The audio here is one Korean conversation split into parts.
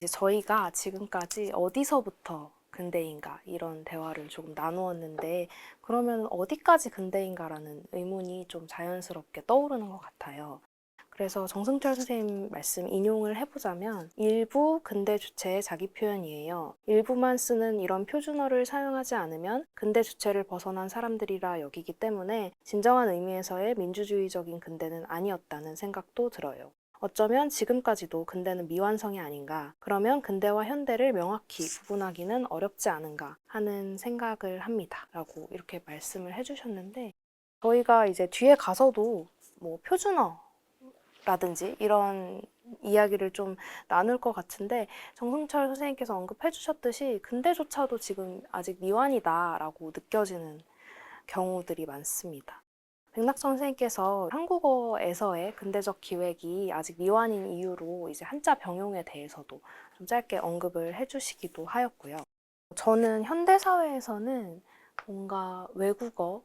이제 저희가 지금까지 어디서부터 근대인가 이런 대화를 조금 나누었는데 그러면 어디까지 근대인가라는 의문이 좀 자연스럽게 떠오르는 것 같아요. 그래서 정승철 선생님 말씀 인용을 해보자면 일부 근대 주체의 자기 표현이에요. 일부만 쓰는 이런 표준어를 사용하지 않으면 근대 주체를 벗어난 사람들이라 여기기 때문에 진정한 의미에서의 민주주의적인 근대는 아니었다는 생각도 들어요. 어쩌면 지금까지도 근대는 미완성이 아닌가, 그러면 근대와 현대를 명확히 구분하기는 어렵지 않은가 하는 생각을 합니다. 라고 이렇게 말씀을 해주셨는데 저희가 이제 뒤에 가서도 뭐 표준어 라든지 이런 이야기를 좀 나눌 것 같은데 정승철 선생님께서 언급해 주셨듯이 근대조차도 지금 아직 미완이다라고 느껴지는 경우들이 많습니다. 백낙선 선생님께서 한국어에서의 근대적 기획이 아직 미완인 이유로 이제 한자 병용에 대해서도 좀 짧게 언급을 해주시기도 하였고요. 저는 현대사회에서는 뭔가 외국어,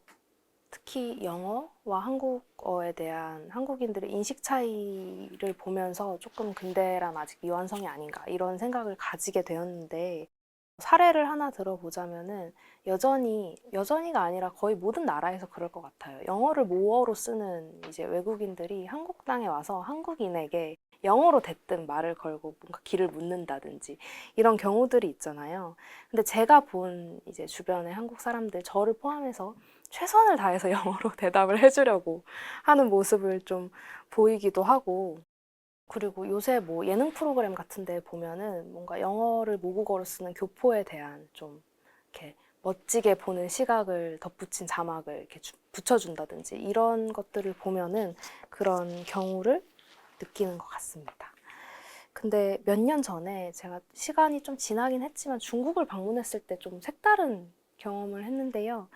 특히 영어와 한국어에 대한 한국인들의 인식 차이를 보면서 조금 근대란 아직 미완성이 아닌가 이런 생각을 가지게 되었는데 사례를 하나 들어보자면은 여전히가 아니라 거의 모든 나라에서 그럴 것 같아요. 영어를 모어로 쓰는 이제 외국인들이 한국 땅에 와서 한국인에게 영어로 대뜸 말을 걸고 뭔가 길을 묻는다든지 이런 경우들이 있잖아요. 근데 제가 본 이제 주변의 한국 사람들, 저를 포함해서 최선을 다해서 영어로 대답을 해주려고 하는 모습을 좀 보이기도 하고, 그리고 요새 뭐 예능 프로그램 같은 데 보면은 뭔가 영어를 모국어로 쓰는 교포에 대한 좀 이렇게 멋지게 보는 시각을 덧붙인 자막을 이렇게 붙여준다든지 이런 것들을 보면은 그런 경우를 느끼는 것 같습니다. 근데 몇 년 전에 제가 시간이 좀 지나긴 했지만 중국을 방문했을 때 좀 색다른 경험을 했는데요.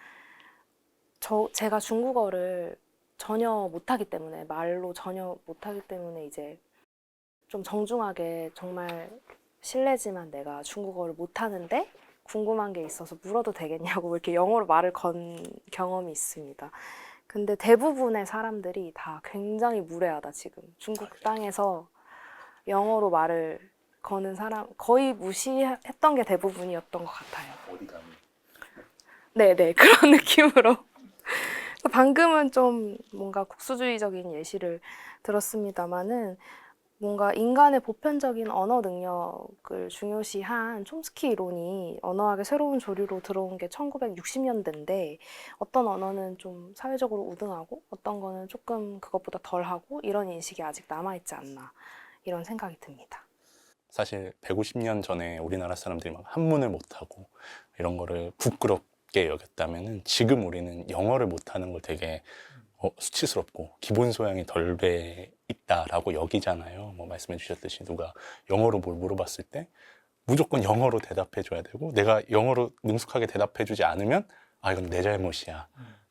제가 중국어를 전혀 못하기 때문에, 말로 전혀 못하기 때문에 이제 좀 정중하게 정말 실례지만 내가 중국어를 못하는데 궁금한 게 있어서 물어도 되겠냐고 이렇게 영어로 말을 건 경험이 있습니다. 근데 대부분의 사람들이 다 굉장히 무례하다, 지금. 중국 땅에서 영어로 말을 거는 사람, 거의 무시했던 게 대부분이었던 것 같아요. 어디 가면 네네, 그런 느낌으로. 방금은 좀 뭔가 국수주의적인 예시를 들었습니다마는 뭔가 인간의 보편적인 언어 능력을 중요시한 촘스키 이론이 언어학의 새로운 조류로 들어온 게 1960년대인데 어떤 언어는 좀 사회적으로 우등하고 어떤 거는 조금 그것보다 덜하고 이런 인식이 아직 남아있지 않나 이런 생각이 듭니다. 사실 150년 전에 우리나라 사람들이 막 한문을 못하고 이런 거를 부끄럽게 여겼다면은 지금 우리는 영어를 못하는 걸 되게 수치스럽고 기본 소양이 덜 돼 있다라고 여기잖아요. 뭐 말씀해 주셨듯이 누가 영어로 뭘 물어봤을 때 무조건 영어로 대답해 줘야 되고 내가 영어로 능숙하게 대답해 주지 않으면 아 이건 내 잘못이야.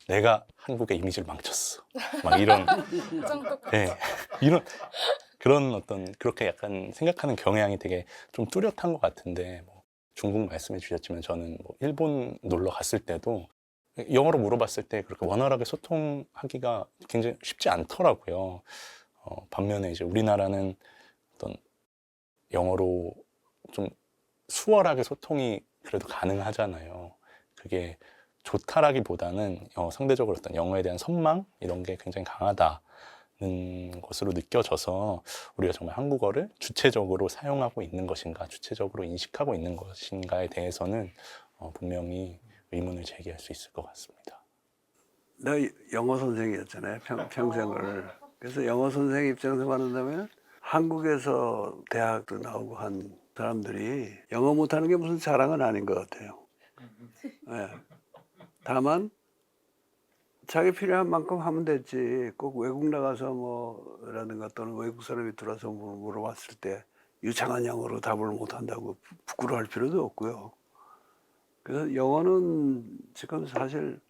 내가 한국의 이미지를 망쳤어. 막 이런 예. 이런 그런 어떤 그렇게 약간 생각하는 경향이 되게 좀 뚜렷한 것 같은데 뭐 중국 말씀해 주셨지만 저는 뭐 일본 놀러 갔을 때도 영어로 물어봤을 때 그렇게 원활하게 소통하기가 굉장히 쉽지 않더라고요. 반면에 이제 우리나라는 어떤 영어로 좀 수월하게 소통이 그래도 가능하잖아요. 그게 좋다라기보다는 상대적으로 어떤 영어에 대한 선망 이런 게 굉장히 강하다는 것으로 느껴져서 우리가 정말 한국어를 주체적으로 사용하고 있는 것인가, 주체적으로 인식하고 있는 것인가에 대해서는 분명히 의문을 제기할 수 있을 것 같습니다. 나 영어 선생이었잖아요. 평생을. 그래서 영어 선생 입장에서 말한다면 한국에서 대학도 나오고 한 사람들이 영어 못하는 게 무슨 자랑은 아닌 것 같아요. 네. 다만 자기 필요한 만큼 하면 됐지. 꼭 외국 나가서 뭐라든가 또는 외국 사람이 들어와서 물어봤을 때 유창한 영어로 답을 못한다고 부끄러워할 필요도 없고요. 그래서 영어는 지금 사실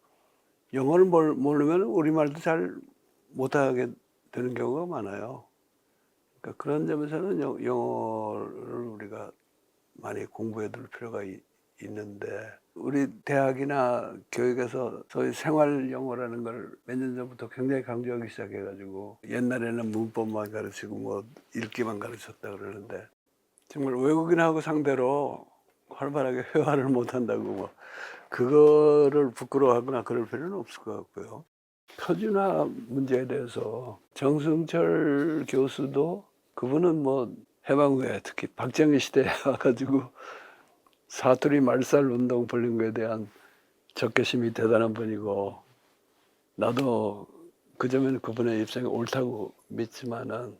영어를 모르면 우리말도 잘 못하게 되는 경우가 많아요. 그러니까 그런 점에서는 영어를 우리가 많이 공부해 둘 필요가 있는데 우리 대학이나 교육에서 소위 생활 영어라는 걸 몇 년 전부터 굉장히 강조하기 시작해가지고 옛날에는 문법만 가르치고 뭐 읽기만 가르쳤다 그러는데 정말 외국인하고 상대로 활발하게 회화를 못한다고 뭐 그거를 부끄러워하거나 그럴 필요는 없을 것 같고요. 표준화 문제에 대해서 정승철 교수도 그분은 뭐 해방 후에 특히 박정희 시대에 와가지고 사투리 말살 운동 벌린 거에 대한 적개심이 대단한 분이고 나도 그 점에는 그분의 입장이 옳다고 믿지만은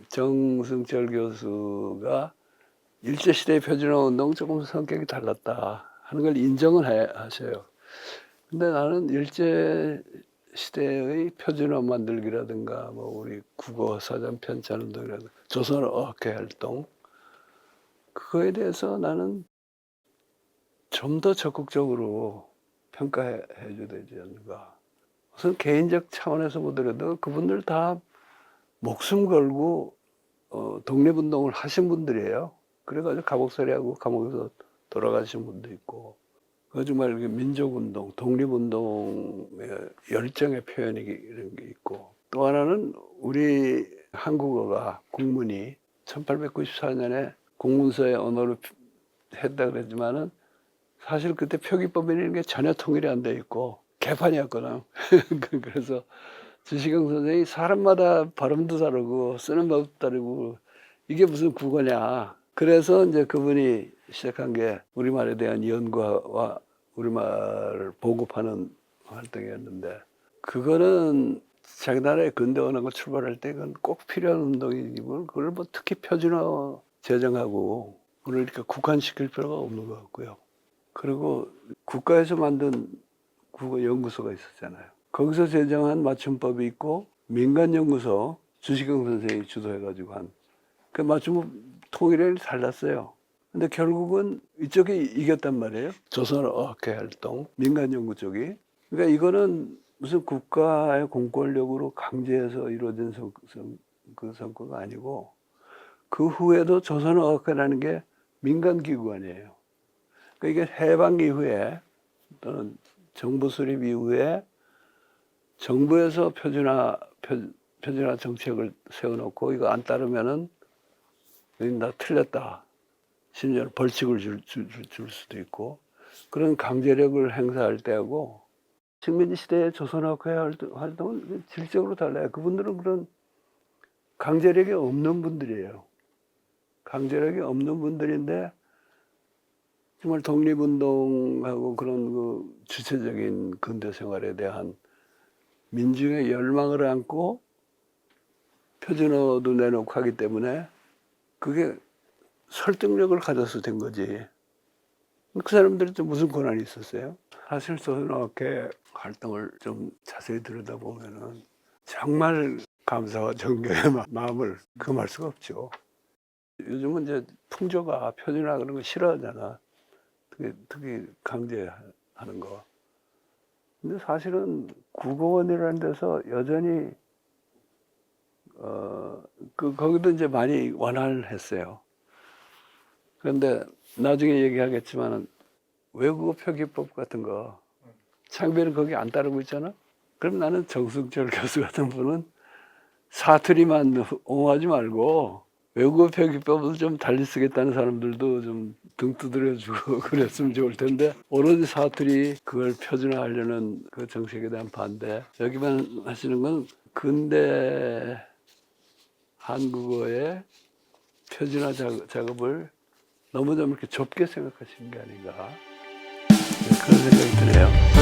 정승철 교수가 일제시대의 표준화 운동 조금 성격이 달랐다 하는 걸 인정을 하셔요. 근데 나는 일제시대의 표준화 만들기라든가 뭐 우리 국어 사전 편찬 운동이라든가 조선 어학회 활동 그거에 대해서 나는 좀 더 적극적으로 평가해 줘야 되지 않는가. 우선 개인적 차원에서 보더라도 그분들 다 목숨 걸고 독립운동을 하신 분들이에요. 그래가지고 감옥살이하고 감옥에서 돌아가신 분도 있고, 그 정말 민족운동, 독립운동의 열정의 표현이 이런 게 있고, 또 하나는 우리 한국어가 국문이 1894년에 공문서의 언어로 했다 그랬지만은 사실 그때 표기법이라는 게 전혀 통일이 안 돼 있고 개판이었거든. 그래서 주시경 선생이 사람마다 발음도 다르고 쓰는 법도 다르고 이게 무슨 국어냐. 그래서 이제 그분이 시작한 게 우리말에 대한 연구와 우리말을 보급하는 활동이었는데 그거는 자기 나라의 근대 언어가 출발할 때 그건 꼭 필요한 운동이고 그걸 뭐 특히 표준화 제정하고 그걸 이렇게 국한시킬 필요가 없는 것 같고요. 그리고 국가에서 만든 국어 연구소가 있었잖아요. 거기서 제정한 맞춤법이 있고 민간연구소 주시경 선생이 주도해가지고 한 그 맞춤법 통일이 달랐어요. 근데 결국은 이쪽이 이겼단 말이에요. 조선어학회 활동, 민간연구 쪽이. 그러니까 이거는 무슨 국가의 공권력으로 강제해서 이루어진 그 성과가 아니고 그 후에도 조선어학회라는 게 민간기구아니에요. 그러니까 이게 해방 이후에 또는 정부 수립 이후에 정부에서 표준화 정책을 세워놓고 이거 안 따르면은 나 틀렸다. 심지어 벌칙을 줄 수도 있고 그런 강제력을 행사할 때하고 식민지 시대의 조선학회 활동은 질적으로 달라요. 그분들은 그런 강제력이 없는 분들이에요. 강제력이 없는 분들인데 정말 독립운동하고 그런 그 주체적인 근대 생활에 대한 민중의 열망을 안고 표준어도 내놓고 하기 때문에 그게 설득력을 가져서 된 거지. 그 사람들이 또 무슨 권한이 있었어요? 사실 조선어학회 활동을 좀 자세히 들여다보면은 정말 감사와 존경의 마음을 금할 수가 없죠. 요즘은 이제 풍조가 표준화 그런 거 싫어하잖아. 특히 강제하는 거. 근데 사실은 국어원이라는 데서 여전히 거기도 이제 많이 완화를 했어요. 그런데 나중에 얘기하겠지만은 외국어 표기법 같은 거 창비는 거기 안 따르고 있잖아. 그럼 나는 정승철 교수 같은 분은 사투리만 옹호하지 말고 외국어 표기법을 좀 달리 쓰겠다는 사람들도 좀 등 두드려주고 그랬으면 좋을 텐데 오로지 사투리 그걸 표준화하려는 그 정책에 대한 반대. 여기만 하시는 건 근대 한국어의 표준화 작업을 너무 좀 이렇게 좁게 생각하시는 게 아닌가 그런 생각이 드네요.